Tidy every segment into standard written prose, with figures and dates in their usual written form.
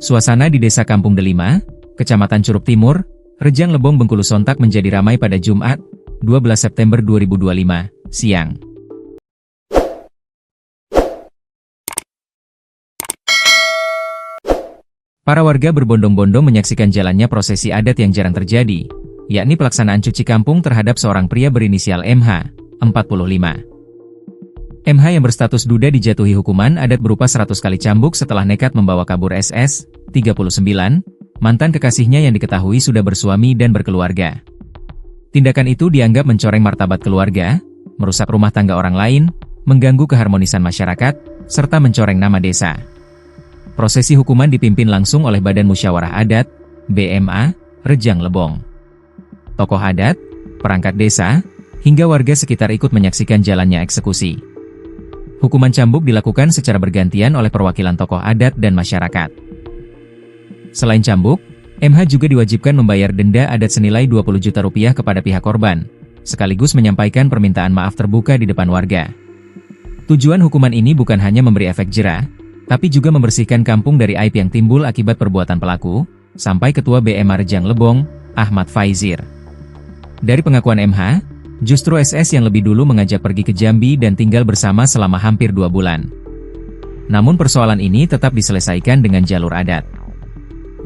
Suasana di Desa Kampung Delima, Kecamatan Curup Timur, Rejang Lebong, Bengkulu sontak menjadi ramai pada Jumat, 12 September 2025, siang. Para warga berbondong-bondong menyaksikan jalannya prosesi adat yang jarang terjadi, yakni pelaksanaan cuci kampung terhadap seorang pria berinisial MH, 45. MH yang berstatus duda dijatuhi hukuman adat berupa 100 kali cambuk setelah nekat membawa kabur SS, 39, mantan kekasihnya yang diketahui sudah bersuami dan berkeluarga. Tindakan itu dianggap mencoreng martabat keluarga, merusak rumah tangga orang lain, mengganggu keharmonisan masyarakat, serta mencoreng nama desa. Prosesi hukuman dipimpin langsung oleh Badan Musyawarah Adat, BMA, Rejang Lebong. Tokoh adat, perangkat desa, hingga warga sekitar ikut menyaksikan jalannya eksekusi. Hukuman cambuk dilakukan secara bergantian oleh perwakilan tokoh adat dan masyarakat. Selain cambuk, MH juga diwajibkan membayar denda adat senilai 20 juta rupiah kepada pihak korban, sekaligus menyampaikan permintaan maaf terbuka di depan warga. Tujuan hukuman ini bukan hanya memberi efek jera, tapi juga membersihkan kampung dari aib yang timbul akibat perbuatan pelaku, sampai Ketua BMA Rejang Lebong, Ahmad Faizir. Dari pengakuan MH, justru SS yang lebih dulu mengajak pergi ke Jambi dan tinggal bersama selama hampir 2 bulan. Namun persoalan ini tetap diselesaikan dengan jalur adat.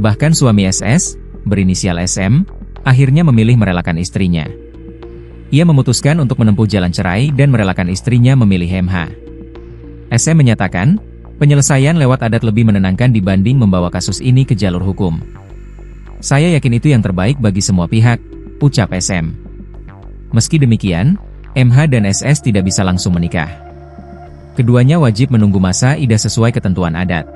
Bahkan suami SS, berinisial SM, akhirnya memilih merelakan istrinya. Ia memutuskan untuk menempuh jalan cerai dan merelakan istrinya memilih MH. SM menyatakan, penyelesaian lewat adat lebih menenangkan dibanding membawa kasus ini ke jalur hukum. Saya yakin itu yang terbaik bagi semua pihak, ucap SM. Meski demikian, MH dan SS tidak bisa langsung menikah. Keduanya wajib menunggu masa idah sesuai ketentuan adat.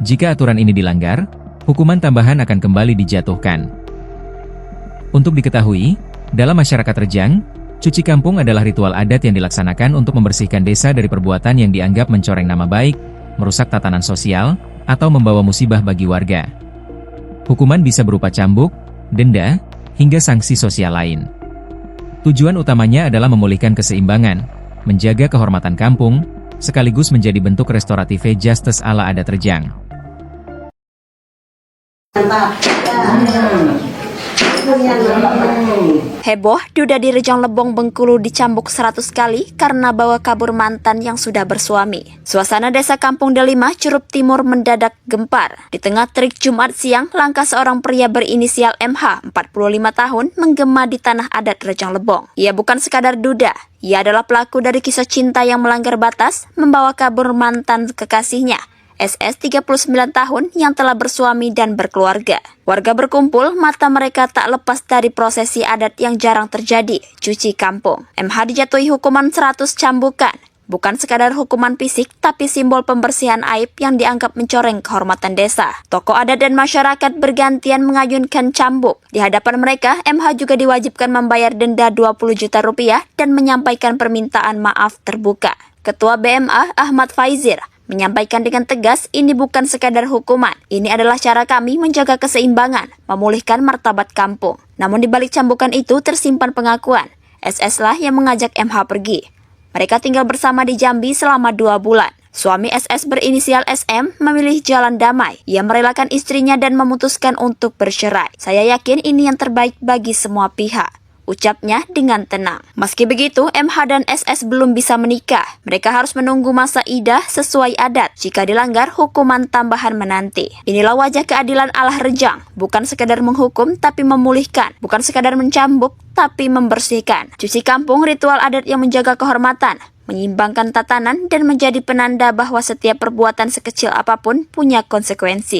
Jika aturan ini dilanggar, hukuman tambahan akan kembali dijatuhkan. Untuk diketahui, dalam masyarakat Rejang, cuci kampung adalah ritual adat yang dilaksanakan untuk membersihkan desa dari perbuatan yang dianggap mencoreng nama baik, merusak tatanan sosial, atau membawa musibah bagi warga. Hukuman bisa berupa cambuk, denda, hingga sanksi sosial lain. Tujuan utamanya adalah memulihkan keseimbangan, menjaga kehormatan kampung, sekaligus menjadi bentuk restoratif justice ala adat Rejang. Heboh, duda di Rejang Lebong, Bengkulu dicambuk 100 kali karena bawa kabur mantan yang sudah bersuami. Suasana Desa Kampung Delima, Curup Timur mendadak gempar. Di tengah terik Jumat siang, langkah seorang pria berinisial MH, 45 tahun, menggema di tanah adat Rejang Lebong. Ia bukan sekadar duda, ia adalah pelaku dari kisah cinta yang melanggar batas, membawa kabur mantan kekasihnya, SS 39 tahun yang telah bersuami dan berkeluarga. Warga berkumpul, mata mereka tak lepas dari prosesi adat yang jarang terjadi, cuci kampung. MH dijatuhi hukuman 100 cambukan. Bukan sekadar hukuman fisik, tapi simbol pembersihan aib yang dianggap mencoreng kehormatan desa. Tokoh adat dan masyarakat bergantian mengayunkan cambuk. Di hadapan mereka, MH juga diwajibkan membayar denda 20 juta rupiah dan menyampaikan permintaan maaf terbuka. Ketua BMA Ahmad Faizir menyampaikan dengan tegas, ini bukan sekadar hukuman. Ini adalah cara kami menjaga keseimbangan, memulihkan martabat kampung. Namun di balik cambukan itu tersimpan pengakuan. SS lah yang mengajak MH pergi. Mereka tinggal bersama di Jambi selama 2 bulan. Suami SS berinisial SM memilih jalan damai. Ia merelakan istrinya dan memutuskan untuk bercerai. Saya yakin ini yang terbaik bagi semua pihak, ucapnya dengan tenang. Meski begitu, MH dan SS belum bisa menikah. Mereka harus menunggu masa idah sesuai adat. Jika dilanggar, hukuman tambahan menanti. Inilah wajah keadilan ala Rejang. Bukan sekadar menghukum, tapi memulihkan. Bukan sekadar mencambuk, tapi membersihkan. Cuci kampung ritual adat yang menjaga kehormatan, menyimbangkan tatanan, dan menjadi penanda bahwa setiap perbuatan sekecil apapun punya konsekuensi.